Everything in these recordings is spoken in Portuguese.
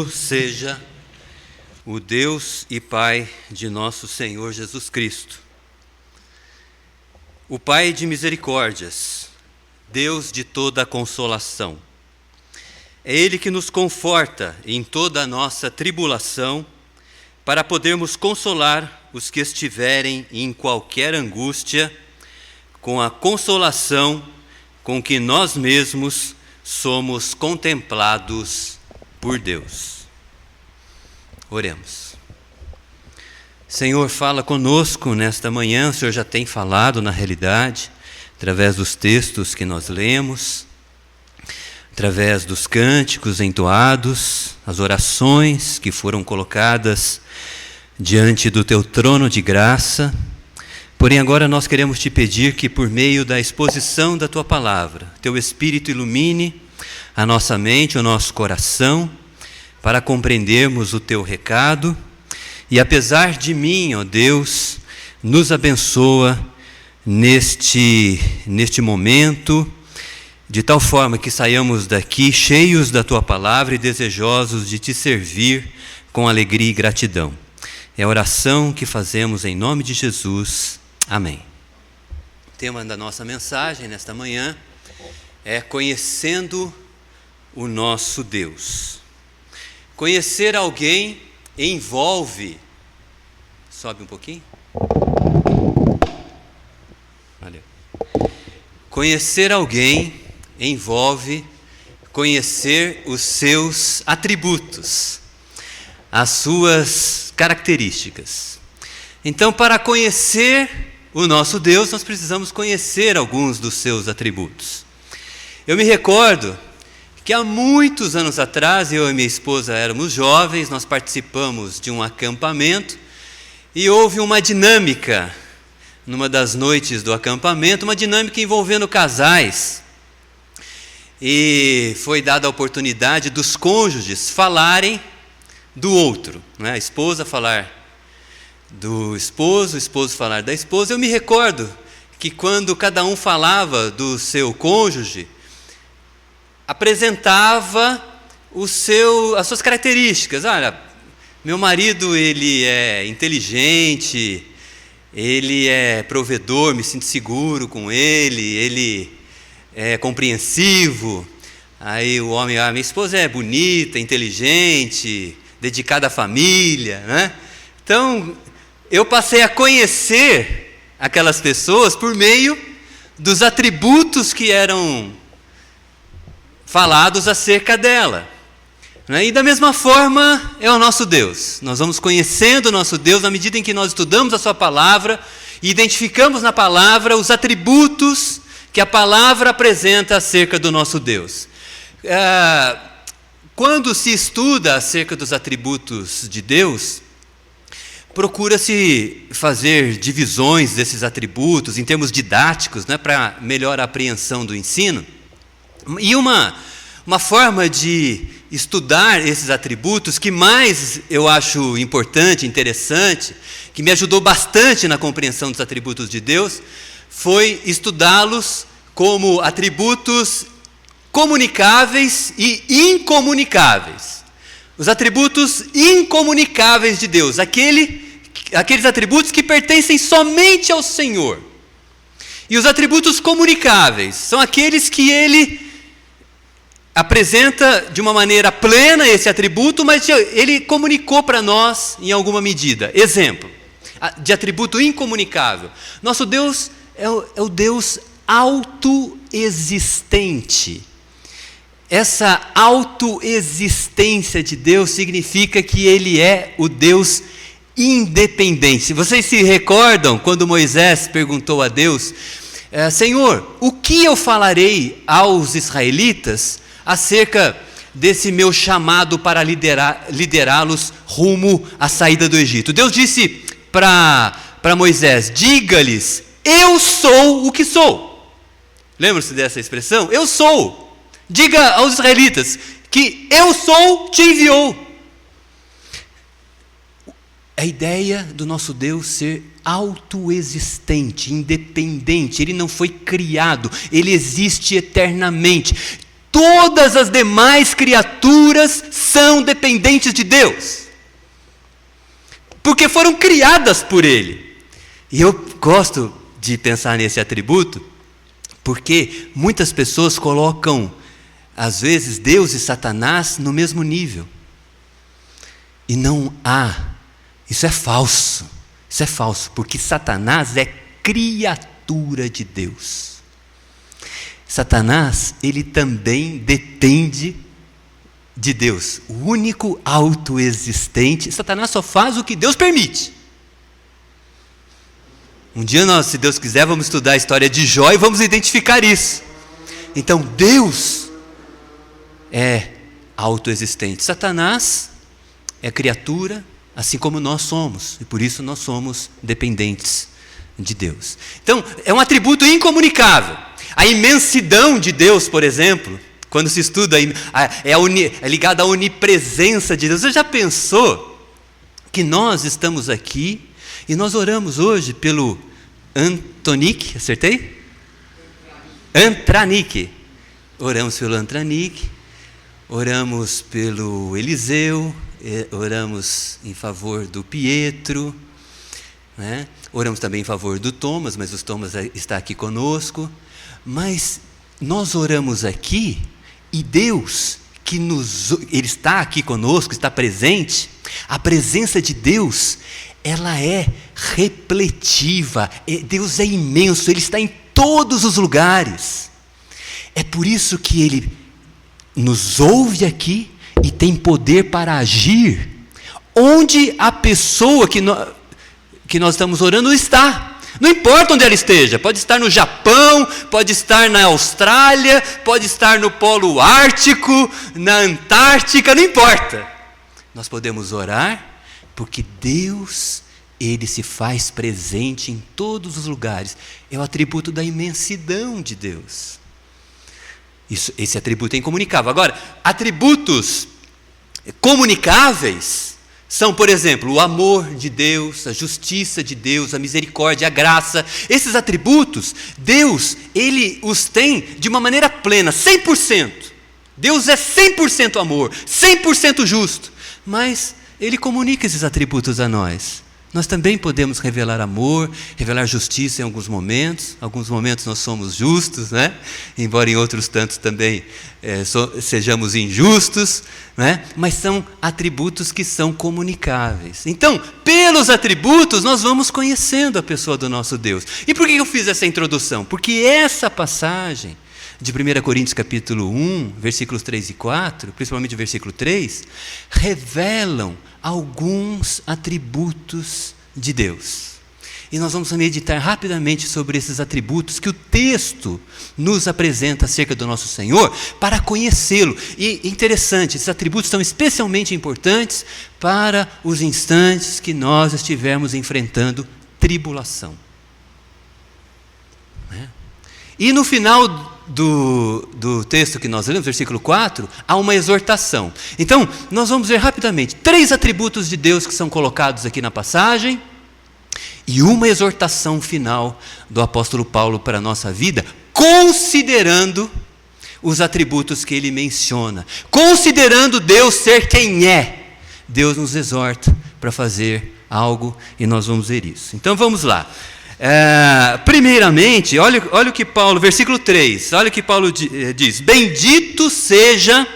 Seja o Deus e Pai de nosso Senhor Jesus Cristo, o Pai de misericórdias, Deus de toda a consolação. É Ele que nos conforta em toda a nossa tribulação, para podermos consolar os que estiverem em qualquer angústia, com a consolação com que nós mesmos somos contemplados por Deus. Oremos. Senhor, fala conosco nesta manhã. O Senhor já tem falado na realidade, através dos textos que nós lemos, através dos cânticos entoados, as orações que foram colocadas diante do Teu trono de graça. Porém, agora nós queremos Te pedir que, por meio da exposição da Tua palavra, Teu Espírito ilumine a nossa mente, o nosso coração, para compreendermos o Teu recado. E apesar de mim, ó Deus, nos abençoa neste momento, de tal forma que saiamos daqui cheios da Tua palavra e desejosos de Te servir com alegria e gratidão. É a oração que fazemos em nome de Jesus. Amém. O tema da nossa mensagem nesta manhã é conhecendo o nosso Deus. Conhecer alguém envolve... Sobe um pouquinho. Valeu. Conhecer alguém envolve conhecer os seus atributos, as suas características. Então, para conhecer o nosso Deus, nós precisamos conhecer alguns dos seus atributos. Eu me recordo que há muitos anos atrás, eu e minha esposa éramos jovens, nós participamos de um acampamento e houve uma dinâmica, numa das noites do acampamento, uma dinâmica envolvendo casais. E foi dada a oportunidade dos cônjuges falarem do outro, né? A esposa falar do esposo, o esposo falar da esposa. Eu me recordo que quando cada um falava do seu cônjuge, apresentava as suas características. Olha, meu marido, ele é inteligente, ele é provedor, me sinto seguro com ele é compreensivo. Aí o homem, minha esposa é bonita, inteligente, dedicada à família, né? Então, eu passei a conhecer aquelas pessoas por meio dos atributos que eram falados acerca dela. E da mesma forma é o nosso Deus. Nós vamos conhecendo o nosso Deus na medida em que nós estudamos a Sua palavra e identificamos na palavra os atributos que a palavra apresenta acerca do nosso Deus. Quando se estuda acerca dos atributos de Deus, procura-se fazer divisões desses atributos em termos didáticos, né, para melhor apreensão do ensino. E uma forma de estudar esses atributos que mais eu acho importante, interessante, que me ajudou bastante na compreensão dos atributos de Deus, foi estudá-los como atributos comunicáveis e incomunicáveis. Os atributos incomunicáveis de Deus, aqueles atributos que pertencem somente ao Senhor. E os atributos comunicáveis são aqueles que Ele apresenta de uma maneira plena esse atributo, mas Ele comunicou para nós em alguma medida. Exemplo de atributo incomunicável. Nosso Deus é o Deus autoexistente. Essa autoexistência de Deus significa que Ele é o Deus independente. Vocês se recordam quando Moisés perguntou a Deus: Senhor, o que eu falarei aos israelitas acerca desse meu chamado para liderá-los rumo à saída do Egito? Deus disse para Moisés: diga-lhes, eu sou o que sou. Lembra-se dessa expressão? Eu sou. Diga aos israelitas que eu sou te enviou. A ideia do nosso Deus ser autoexistente, independente. Ele não foi criado, Ele existe eternamente. Todas as demais criaturas são dependentes de Deus, porque foram criadas por Ele. E eu gosto de pensar nesse atributo, porque muitas pessoas colocam, às vezes, Deus e Satanás no mesmo nível. E não há. Isso é falso. Isso é falso, porque Satanás é criatura de Deus. Satanás, ele também depende de Deus. O único autoexistente. Satanás só faz o que Deus permite. Um dia nós, se Deus quiser, vamos estudar a história de Jó e vamos identificar isso. Então, Deus é autoexistente. Satanás é criatura, assim como nós somos. E por isso nós somos dependentes de Deus. Então, é um atributo incomunicável. A imensidão de Deus, por exemplo, quando se estuda, é ligado à onipresença de Deus. Você já pensou que nós estamos aqui e nós oramos hoje pelo Antranic, acertei? Antranic. Oramos pelo Antranic, oramos pelo Eliseu, oramos em favor do Pietro, né? Oramos também em favor do Thomas, mas o Thomas está aqui conosco. Mas nós oramos aqui e Deus, Ele está aqui conosco, está presente. A presença de Deus, ela é repletiva. Deus é imenso, Ele está em todos os lugares. É por isso que Ele nos ouve aqui e tem poder para agir onde a pessoa que nós estamos orando está. Não importa onde ela esteja, pode estar no Japão, pode estar na Austrália, pode estar no Polo Ártico, na Antártica, não importa. Nós podemos orar porque Deus, Ele se faz presente em todos os lugares. É o atributo da imensidão de Deus. Esse atributo é incomunicável. Agora, atributos comunicáveis são, por exemplo, o amor de Deus, a justiça de Deus, a misericórdia, a graça. Esses atributos, Deus, Ele os tem de uma maneira plena, 100%. Deus é 100% amor, 100% justo. Mas Ele comunica esses atributos a nós. Nós também podemos revelar amor, revelar justiça em alguns momentos. Alguns momentos nós somos justos, né? Embora em outros tantos também sejamos injustos, né? Mas são atributos que são comunicáveis. Então, pelos atributos, nós vamos conhecendo a pessoa do nosso Deus. E por que eu fiz essa introdução? Porque essa passagem de 1 Coríntios capítulo 1, versículos 3 e 4, principalmente o versículo 3, revelam alguns atributos de Deus. E nós vamos meditar rapidamente sobre esses atributos que o texto nos apresenta acerca do nosso Senhor para conhecê-lo. E interessante, esses atributos são especialmente importantes para os instantes que nós estivermos enfrentando tribulação. E no final do texto que nós lemos, versículo 4, há uma exortação. Então, nós vamos ver rapidamente 3 atributos de Deus que são colocados aqui na passagem e uma exortação final do apóstolo Paulo para a nossa vida, considerando os atributos que ele menciona, considerando Deus ser quem é. Deus nos exorta para fazer algo e nós vamos ver isso. Então, vamos lá. Primeiramente, olha o que Paulo, versículo 3, olha o que Paulo diz: bendito seja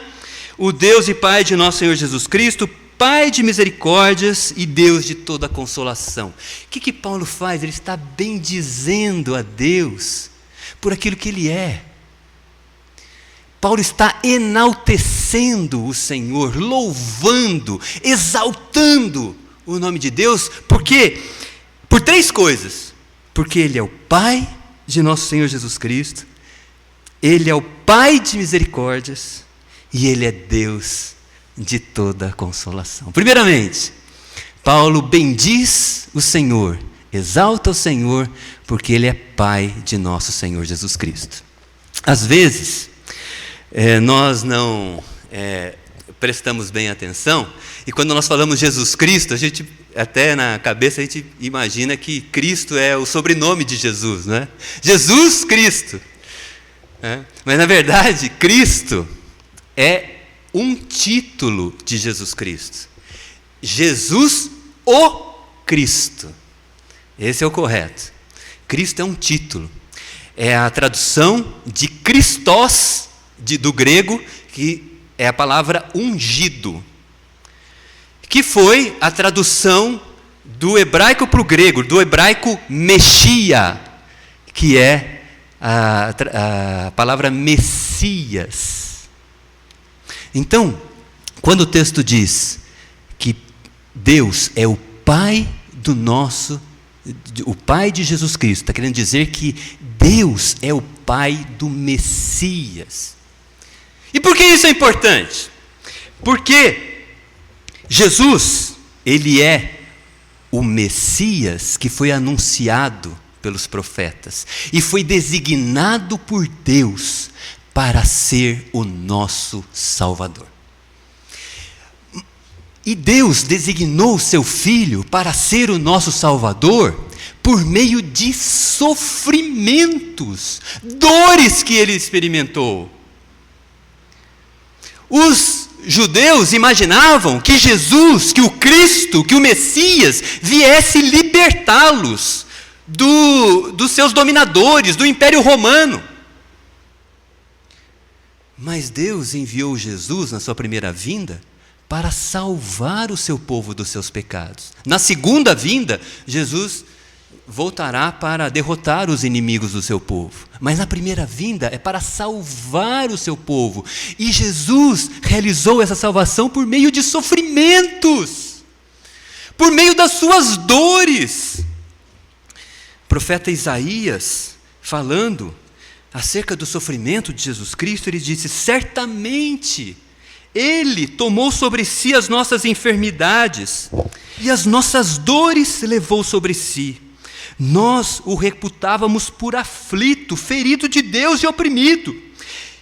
o Deus e Pai de nosso Senhor Jesus Cristo, Pai de misericórdias e Deus de toda consolação. O que Paulo faz? Ele está bendizendo a Deus por aquilo que Ele é. Paulo está enaltecendo o Senhor, louvando, exaltando o nome de Deus, porque por 3 coisas. Porque Ele é o Pai de nosso Senhor Jesus Cristo, Ele é o Pai de misericórdias e Ele é Deus de toda consolação. Primeiramente, Paulo bendiz o Senhor, exalta o Senhor, porque Ele é Pai de nosso Senhor Jesus Cristo. Às vezes, nós não prestamos bem atenção, e quando nós falamos Jesus Cristo, a gente, até na cabeça, a gente imagina que Cristo é o sobrenome de Jesus, né? Jesus Cristo. Mas na verdade, Cristo é um título de Jesus Cristo. Jesus o Cristo. Esse é o correto. Cristo é um título. É a tradução de Christos, do grego, que é a palavra ungido, que foi a tradução do hebraico para o grego, do hebraico Mexia, que é a palavra Messias. Então, quando o texto diz que Deus é o Pai o Pai de Jesus Cristo, está querendo dizer que Deus é o Pai do Messias. E por que isso é importante? Porque Jesus, ele é o Messias que foi anunciado pelos profetas e foi designado por Deus para ser o nosso Salvador. E Deus designou o seu Filho para ser o nosso Salvador por meio de sofrimentos, dores que ele experimentou. Os judeus imaginavam que Jesus, que o Cristo, que o Messias viesse libertá-los dos seus dominadores, do Império Romano. Mas Deus enviou Jesus na sua primeira vinda para salvar o seu povo dos seus pecados. Na segunda vinda, Jesus voltará para derrotar os inimigos do seu povo. Mas na primeira vinda é para salvar o seu povo. E Jesus realizou essa salvação por meio de sofrimentos, por meio das suas dores. O profeta Isaías, falando acerca do sofrimento de Jesus Cristo, ele disse: certamente Ele tomou sobre si as nossas enfermidades e as nossas dores levou sobre si. Nós o reputávamos por aflito, ferido de Deus e oprimido.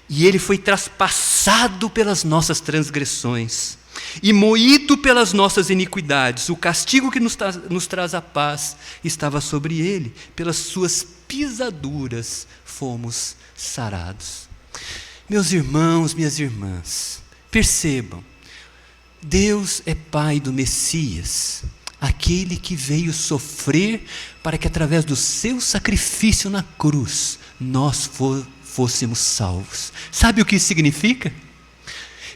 E ele foi traspassado pelas nossas transgressões e moído pelas nossas iniquidades. O castigo que nos traz a paz estava sobre ele. Pelas suas pisaduras fomos sarados. Meus irmãos, minhas irmãs, percebam, Deus é Pai do Messias, aquele que veio sofrer para que através do seu sacrifício na cruz, nós fôssemos salvos. Sabe o que isso significa?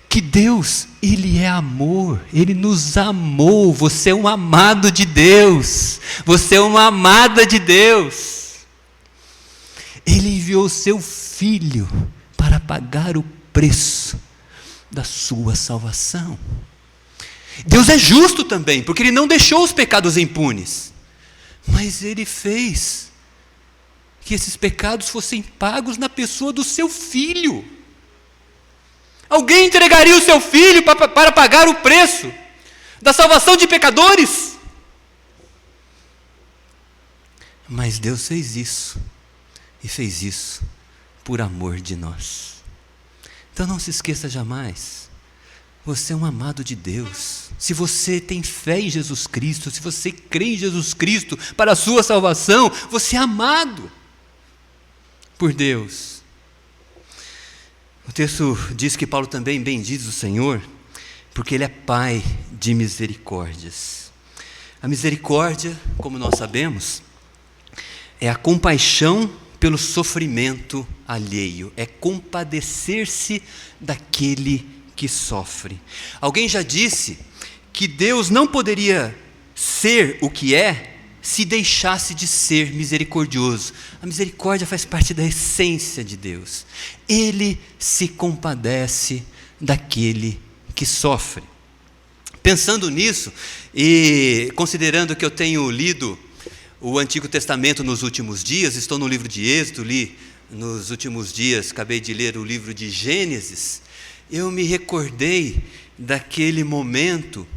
Que Deus, Ele é amor, Ele nos amou, você é um amado de Deus, você é uma amada de Deus. Ele enviou o seu Filho para pagar o preço da sua salvação. Deus é justo também, porque Ele não deixou os pecados impunes, mas Ele fez que esses pecados fossem pagos na pessoa do seu Filho. Alguém entregaria o seu Filho para pagar o preço da salvação de pecadores? Mas Deus fez isso, e fez isso por amor de nós. Então não se esqueça jamais, você é um amado de Deus. Se você tem fé em Jesus Cristo, se você crê em Jesus Cristo para a sua salvação, você é amado por Deus. O texto diz que Paulo também bendiz o Senhor, porque Ele é Pai de misericórdias. A misericórdia, como nós sabemos, é a compaixão pelo sofrimento alheio, é compadecer-se daquele que sofre. Alguém já disse que Deus não poderia ser o que é se deixasse de ser misericordioso. A misericórdia faz parte da essência de Deus. Ele se compadece daquele que sofre. Pensando nisso e considerando que eu tenho lido o Antigo Testamento nos últimos dias, estou no livro de Êxodo, li nos últimos dias, acabei de ler o livro de Gênesis, eu me recordei daquele momento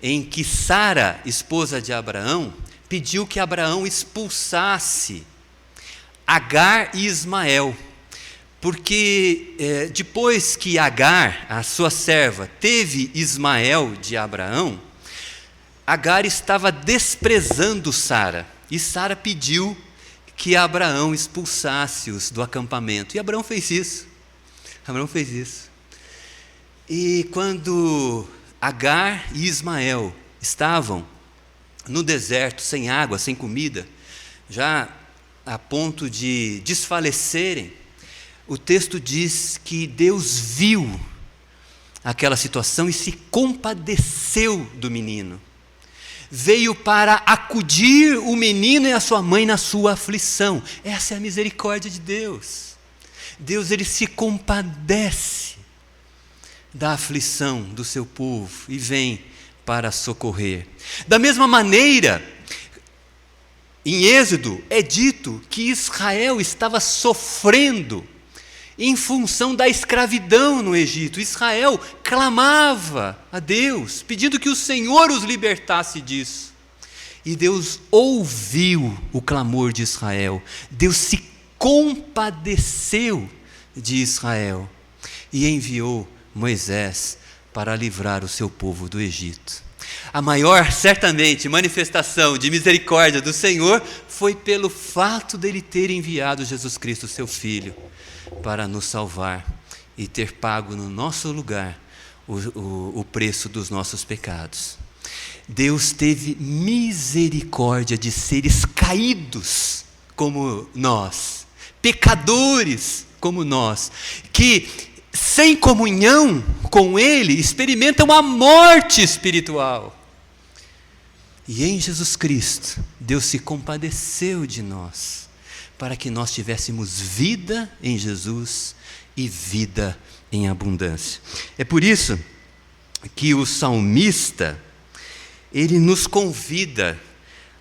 em que Sara, esposa de Abraão, pediu que Abraão expulsasse Agar e Ismael, porque depois que Agar, a sua serva, teve Ismael de Abraão, Agar estava desprezando Sara, e Sara pediu que Abraão expulsasse-os do acampamento. E Abraão fez isso. E quando Agar e Ismael estavam no deserto, sem água, sem comida, já a ponto de desfalecerem, o texto diz que Deus viu aquela situação e se compadeceu do menino. Veio para acudir o menino e a sua mãe na sua aflição. Essa é a misericórdia de Deus. Deus, ele se compadece da aflição do seu povo e vem para socorrer. Da mesma maneira, em Êxodo é dito que Israel estava sofrendo em função da escravidão no Egito. Israel clamava a Deus, pedindo que o Senhor os libertasse disso. E Deus ouviu o clamor de Israel. Deus se compadeceu de Israel e enviou Moisés para livrar o seu povo do Egito. A maior, certamente, manifestação de misericórdia do Senhor foi pelo fato dele ter enviado Jesus Cristo, seu Filho, para nos salvar e ter pago no nosso lugar o preço dos nossos pecados. Deus teve misericórdia de seres caídos como nós, pecadores como nós, que sem comunhão com Ele experimentam a morte espiritual. E em Jesus Cristo, Deus se compadeceu de nós, para que nós tivéssemos vida em Jesus e vida em abundância. É por isso que o salmista, ele nos convida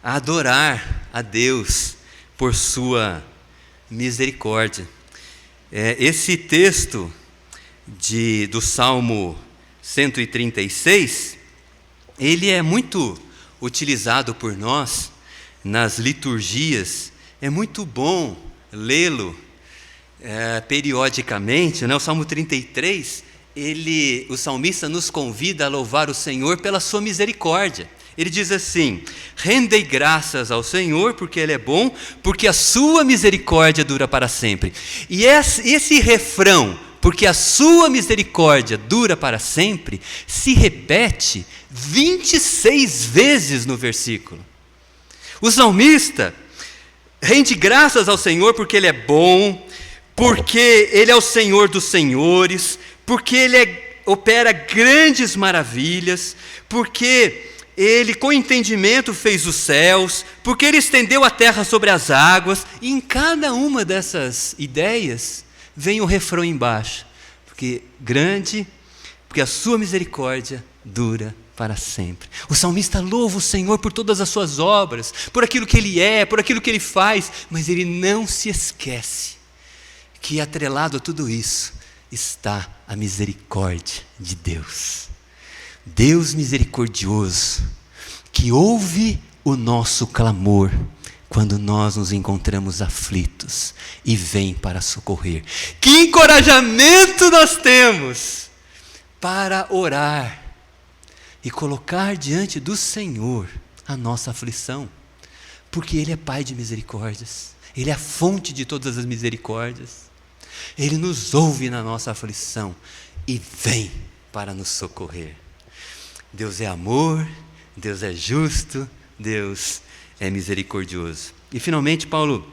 a adorar a Deus por sua misericórdia. Esse texto do Salmo 136, ele é muito utilizado por nós nas liturgias. É muito bom lê-lo periodicamente, né? O Salmo 33, o salmista nos convida a louvar o Senhor pela sua misericórdia. Ele diz assim: rendei graças ao Senhor, porque Ele é bom, porque a sua misericórdia dura para sempre. E esse refrão, porque a sua misericórdia dura para sempre, se repete 26 vezes no versículo. O salmista rende graças ao Senhor porque Ele é bom, porque Ele é o Senhor dos senhores, porque Ele opera grandes maravilhas, porque Ele com entendimento fez os céus, porque Ele estendeu a terra sobre as águas. E em cada uma dessas ideias vem o refrão embaixo: porque a sua misericórdia dura para sempre. O salmista louva o Senhor por todas as suas obras, por aquilo que Ele é, por aquilo que Ele faz, mas ele não se esquece que atrelado a tudo isso está a misericórdia de Deus. Deus misericordioso, que ouve o nosso clamor quando nós nos encontramos aflitos e vem para socorrer. Que encorajamento nós temos para orar e colocar diante do Senhor a nossa aflição, porque Ele é Pai de misericórdias, Ele é a fonte de todas as misericórdias. Ele nos ouve na nossa aflição e vem para nos socorrer. Deus é amor, Deus é justo, Deus é misericordioso. E finalmente Paulo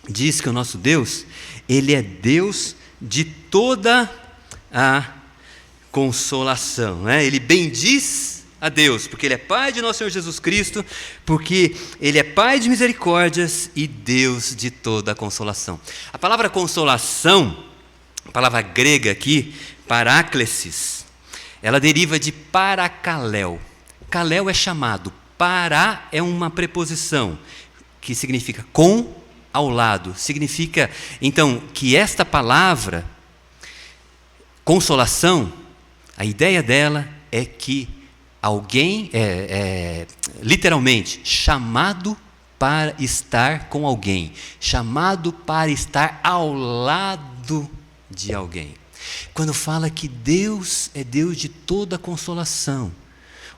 diz que o nosso Deus, Ele é Deus de toda a consolação, né? Ele bendiz a Deus, porque Ele é Pai de nosso Senhor Jesus Cristo, porque Ele é Pai de misericórdias e Deus de toda a consolação. A palavra consolação, a palavra grega aqui, paráclesis, ela deriva de paracaléu. Caléu é chamado, para é uma preposição que significa com, ao lado. Significa, então, que esta palavra, consolação, a ideia dela é que alguém literalmente chamado para estar com alguém, chamado para estar ao lado de alguém. Quando fala que Deus é Deus de toda consolação,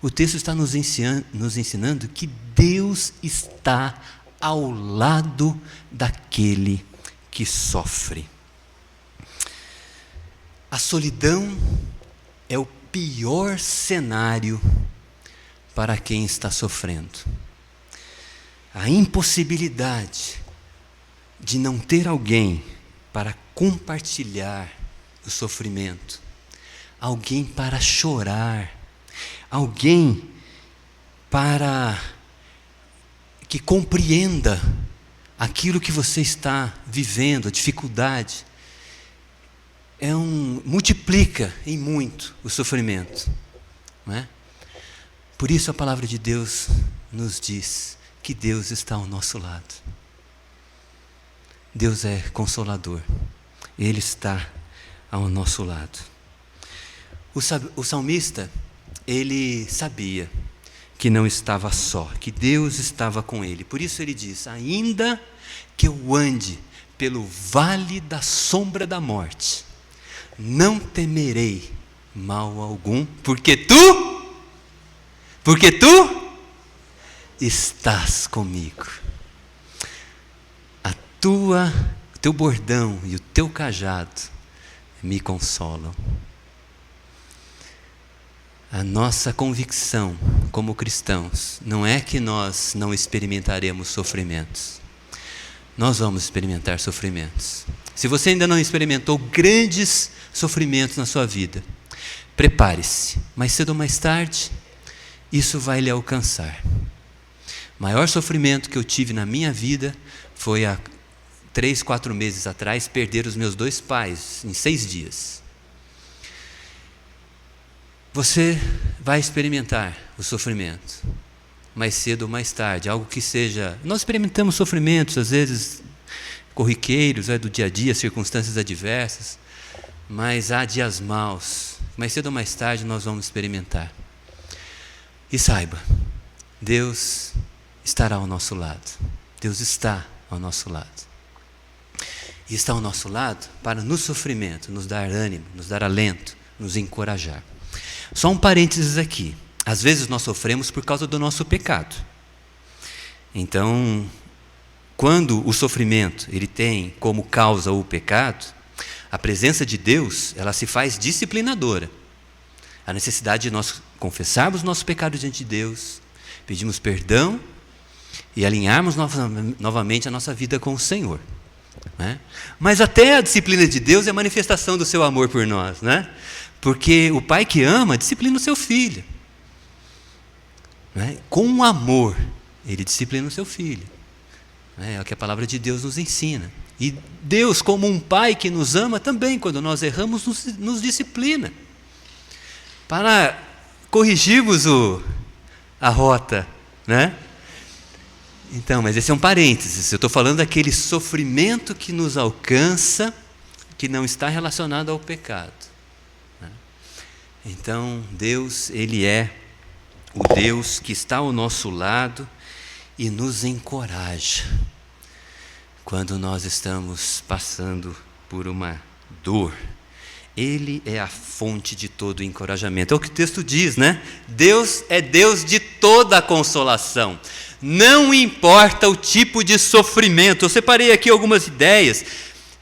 o texto está nos ensinando que Deus está ao lado daquele que sofre. A solidão é o pior cenário para quem está sofrendo. A impossibilidade de não ter alguém para compartilhar o sofrimento, alguém para chorar, alguém para que compreenda aquilo que você está vivendo, a dificuldade, multiplica em muito o sofrimento, não é? Por isso a palavra de Deus nos diz que Deus está ao nosso lado. Deus é consolador, Ele está ao nosso lado. O salmista, ele sabia que não estava só, que Deus estava com ele. Por isso ele diz: ainda que eu ande pelo vale da sombra da morte, não temerei mal algum, porque tu estás comigo. O teu bordão e o teu cajado me consolam. A nossa convicção como cristãos não é que nós não experimentaremos sofrimentos. Nós vamos experimentar sofrimentos. Se você ainda não experimentou grandes sofrimentos na sua vida, prepare-se. Mais cedo ou mais tarde, isso vai lhe alcançar. O maior sofrimento que eu tive na minha vida foi há 3, 4 meses atrás, perder os meus 2 pais em 6 dias. Você vai experimentar o sofrimento, mais cedo ou mais tarde, algo que seja... Nós experimentamos sofrimentos, às vezes, corriqueiros, do dia a dia, circunstâncias adversas, mas há dias maus, mais cedo ou mais tarde nós vamos experimentar. E saiba, Deus estará ao nosso lado. Deus está ao nosso lado. E está ao nosso lado para no sofrimento nos dar ânimo, nos dar alento, nos encorajar. Só um parênteses aqui. Às vezes nós sofremos por causa do nosso pecado. Então, quando o sofrimento ele tem como causa o pecado, a presença de Deus, ela se faz disciplinadora. A necessidade de nós confessarmos nosso pecado diante de Deus, pedirmos perdão e alinharmos novamente a nossa vida com o Senhor. Né? Mas até a disciplina de Deus é a manifestação do seu amor por nós, né? Porque o pai que ama disciplina o seu filho, né? Com amor ele disciplina o seu filho, né? É o que a palavra de Deus nos ensina. E Deus, como um pai que nos ama também, quando nós erramos, nos disciplina para corrigirmos a rota, né? Então, mas esse é um parênteses. Eu estou falando daquele sofrimento que nos alcança, que não está relacionado ao pecado. Né? Então, Deus, Ele é o Deus que está ao nosso lado e nos encoraja quando nós estamos passando por uma dor. Ele é a fonte de todo encorajamento. É o que o texto diz, né? Deus é Deus de toda a consolação. Não importa o tipo de sofrimento. Eu separei aqui algumas ideias.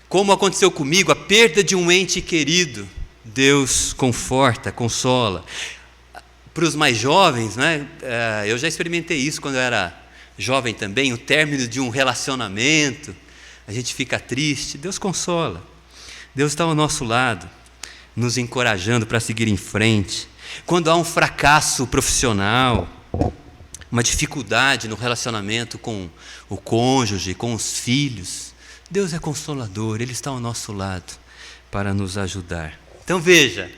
Como aconteceu comigo, a perda de um ente querido. Deus conforta, consola. Para os mais jovens, né? Eu já experimentei isso quando eu era jovem também. O término de um relacionamento. A gente fica triste. Deus consola. Deus está ao nosso lado, nos encorajando para seguir em frente. Quando há um fracasso profissional, uma dificuldade no relacionamento com o cônjuge, com os filhos, Deus é consolador, Ele está ao nosso lado para nos ajudar. Então veja,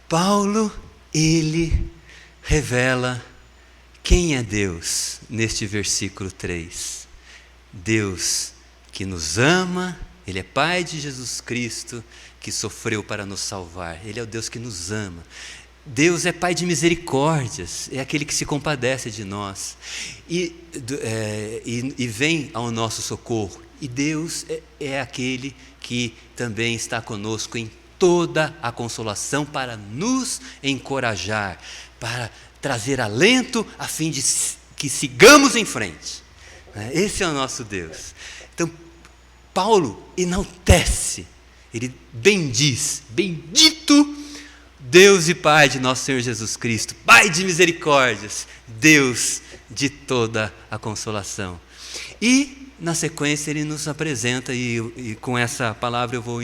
Paulo, ele revela quem é Deus neste versículo 3. Deus que nos ama. Ele é Pai de Jesus Cristo, que sofreu para nos salvar. Ele é o Deus que nos ama. Deus é Pai de misericórdias, é aquele que se compadece de nós e vem ao nosso socorro. E Deus é aquele que também está conosco em toda a consolação para nos encorajar, para trazer alento a fim de que sigamos em frente. Esse é o nosso Deus. Então, Paulo enaltece, ele bendiz, bendito Deus e Pai de nosso Senhor Jesus Cristo, Pai de misericórdias, Deus de toda a consolação. E, na sequência, ele nos apresenta, e com essa palavra eu vou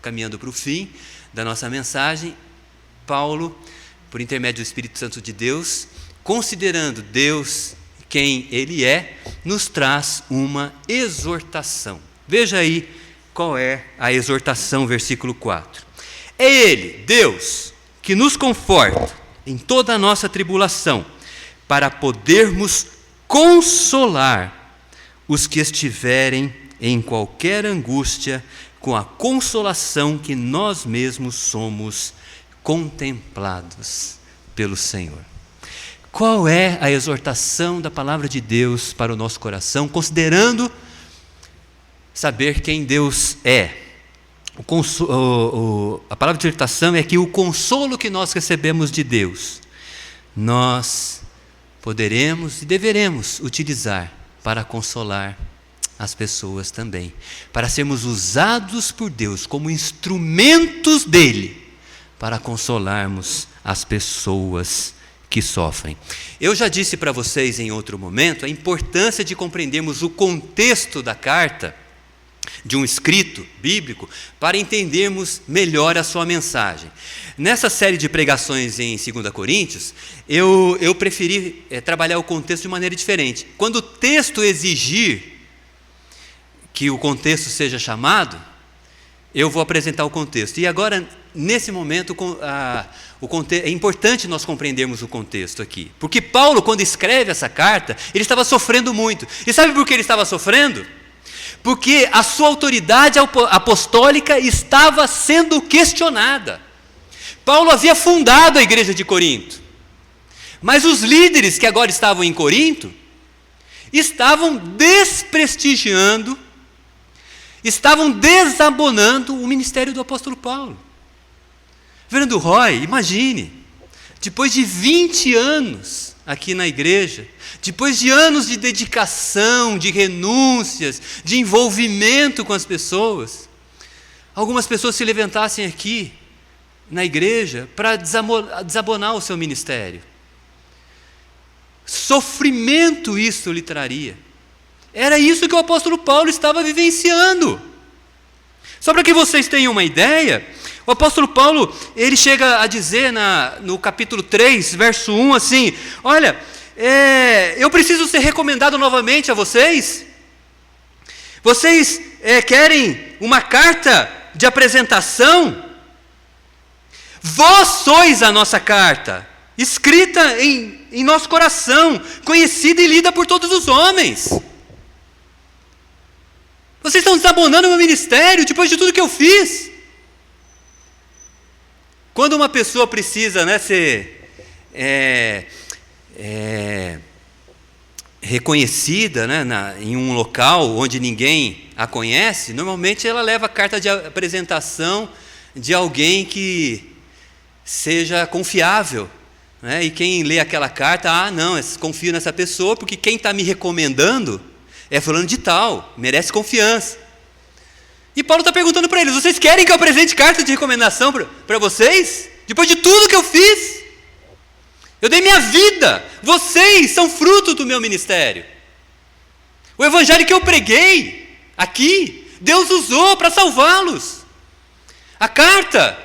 caminhando para o fim da nossa mensagem, Paulo, por intermédio do Espírito Santo de Deus, considerando Deus quem Ele é, nos traz uma exortação. Veja aí qual é a exortação, versículo 4. É Ele, Deus, que nos conforta em toda a nossa tribulação, para podermos consolar os que estiverem em qualquer angústia, com a consolação que nós mesmos somos contemplados pelo Senhor. Qual é a exortação da palavra de Deus para o nosso coração, considerando saber quem Deus é? A palavra de exortação é que o consolo que nós recebemos de Deus, nós poderemos e deveremos utilizar para consolar as pessoas também, para sermos usados por Deus como instrumentos dele, para consolarmos as pessoas que sofrem. Eu já disse para vocês em outro momento a importância de compreendermos o contexto da carta, de um escrito bíblico, para entendermos melhor a sua mensagem. Nessa série de pregações em 2 Coríntios, eu preferi trabalhar o contexto de maneira diferente. Quando o texto exigir que o contexto seja chamado, eu vou apresentar o contexto. E agora, nesse momento, é importante nós compreendermos o contexto aqui. Porque Paulo, quando escreve essa carta, ele estava sofrendo muito. E sabe por que ele estava sofrendo? Porque a sua autoridade apostólica estava sendo questionada. Paulo havia fundado a igreja de Corinto, mas os líderes que agora estavam em Corinto estavam desprestigiando, estavam desabonando o ministério do apóstolo Paulo. Reverendo Roy, imagine, depois de 20 anos aqui na igreja, depois de anos de dedicação, de renúncias, de envolvimento com as pessoas, algumas pessoas se levantassem aqui na igreja para desabonar o seu ministério. Sofrimento isso lhe traria. Era isso que o apóstolo Paulo estava vivenciando. Só para que vocês tenham uma ideia, o apóstolo Paulo, ele chega a dizer no capítulo 3, verso 1, assim: olha, eu preciso ser recomendado novamente a vocês? Vocês querem uma carta de apresentação? Vós sois a nossa carta, escrita em nosso coração, conhecida e lida por todos os homens. Vocês estão desabonando o meu ministério depois de tudo que eu fiz. Quando uma pessoa precisa ser reconhecida em um local onde ninguém a conhece, normalmente ela leva a carta de apresentação de alguém que seja confiável. E quem lê aquela carta, não, eu confio nessa pessoa porque quem está me recomendando é fulano de tal, merece confiança. E Paulo está perguntando para eles: vocês querem que eu apresente carta de recomendação para vocês? Depois de tudo que eu fiz? Eu dei minha vida, vocês são fruto do meu ministério. O evangelho que eu preguei aqui, Deus usou para salvá-los. A carta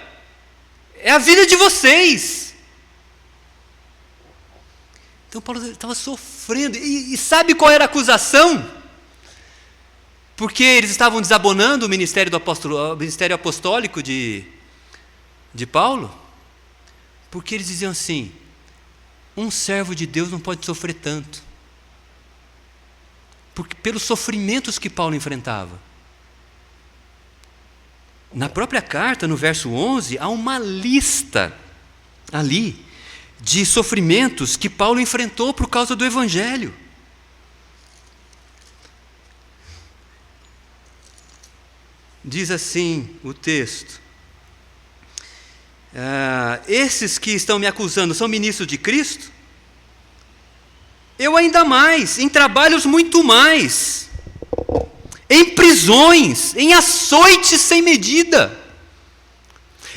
é a vida de vocês. Então Paulo estava sofrendo, e sabe qual era a acusação? Porque eles estavam desabonando o ministério apostólico de Paulo? Porque eles diziam assim: um servo de Deus não pode sofrer tanto. Porque, pelos sofrimentos que Paulo enfrentava. Na própria carta, no verso 11, há uma lista ali de sofrimentos que Paulo enfrentou por causa do evangelho. Diz assim o texto: esses que estão me acusando são ministros de Cristo? eu ainda mais, em trabalhos muito mais, em prisões, em açoites sem medida,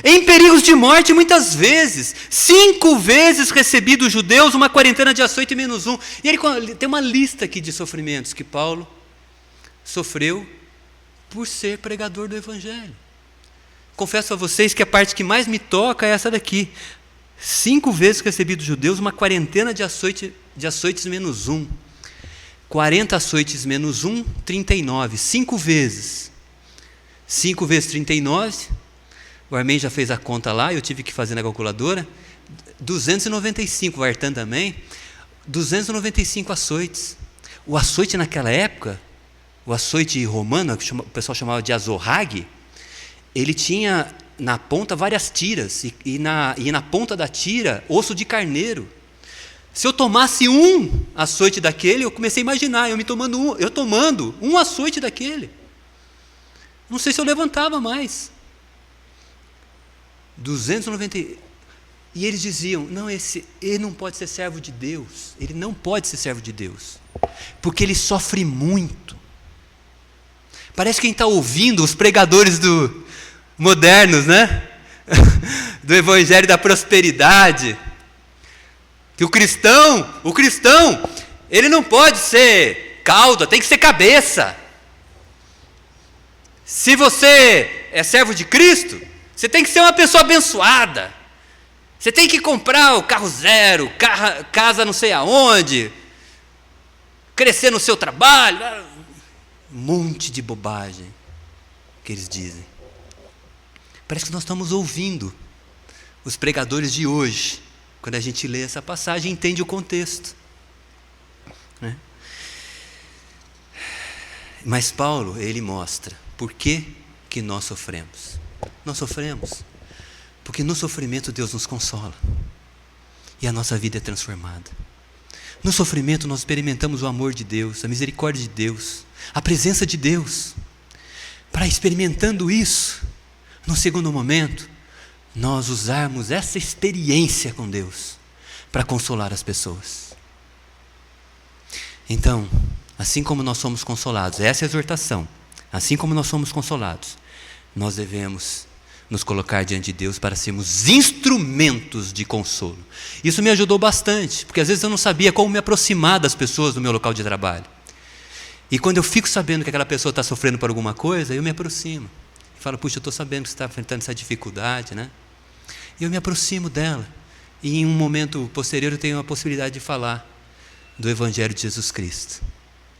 em perigos de morte muitas vezes, 5 vezes recebi dos judeus uma quarentena de açoite menos 1. E ele tem uma lista aqui de sofrimentos que Paulo sofreu por ser pregador do Evangelho. Confesso a vocês que a parte que mais me toca é essa daqui. 5 vezes recebi dos judeus uma quarentena de açoites menos 1. 40 açoites menos 1, 39. 5 vezes. 5 vezes 39... O Armin já fez a conta lá, eu tive que fazer na calculadora. 295, o Artan também. 295 açoites. O açoite naquela época, o açoite romano, que o pessoal chamava de azorrague, ele tinha na ponta várias tiras, e na ponta da tira, osso de carneiro. Se eu tomasse um açoite daquele, eu comecei a imaginar, eu tomando um açoite daquele. Não sei se eu levantava mais. 290. E eles diziam, não, ele não pode ser servo de Deus. Ele não pode ser servo de Deus. Porque ele sofre muito. Parece que quem está ouvindo os pregadores modernos, né? Do Evangelho da Prosperidade. Que o cristão, ele não pode ser cauda, tem que ser cabeça. Se você é servo de Cristo, você tem que ser uma pessoa abençoada. Você tem que comprar o carro zero, casa não sei aonde, crescer no seu trabalho. Um monte de bobagem que eles dizem. Parece que nós estamos ouvindo os pregadores de hoje, quando a gente lê essa passagem e entende o contexto. Né? Mas Paulo, ele mostra por que nós sofremos. Nós sofremos porque no sofrimento Deus nos consola e a nossa vida é transformada. No sofrimento nós experimentamos o amor de Deus, a misericórdia de Deus, a presença de Deus. Para experimentando isso, no segundo momento, nós usarmos essa experiência com Deus para consolar as pessoas. Então, assim como nós somos consolados, essa é a exortação, assim como nós somos consolados, nós devemos nos colocar diante de Deus para sermos instrumentos de consolo. Isso me ajudou bastante, porque às vezes eu não sabia como me aproximar das pessoas do meu local de trabalho. E quando eu fico sabendo que aquela pessoa está sofrendo por alguma coisa, eu me aproximo. E falo, puxa, eu estou sabendo que você está enfrentando essa dificuldade, né? E eu me aproximo dela. E em um momento posterior eu tenho a possibilidade de falar do Evangelho de Jesus Cristo.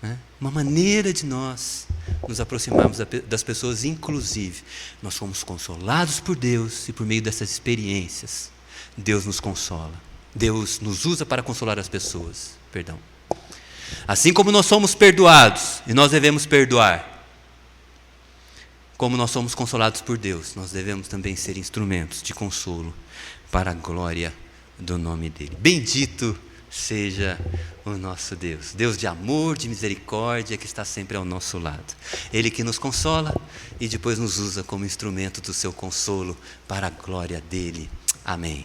Né? Uma maneira de nós nos aproximarmos das pessoas, inclusive. Nós fomos consolados por Deus e por meio dessas experiências, Deus nos consola. Deus nos usa para consolar as pessoas. Perdão. Assim como nós somos perdoados e nós devemos perdoar, como nós somos consolados por Deus, nós devemos também ser instrumentos de consolo para a glória do nome dEle. Bendito seja o nosso Deus, Deus de amor, de misericórdia, que está sempre ao nosso lado. Ele que nos consola e depois nos usa como instrumento do seu consolo para a glória dEle. Amém.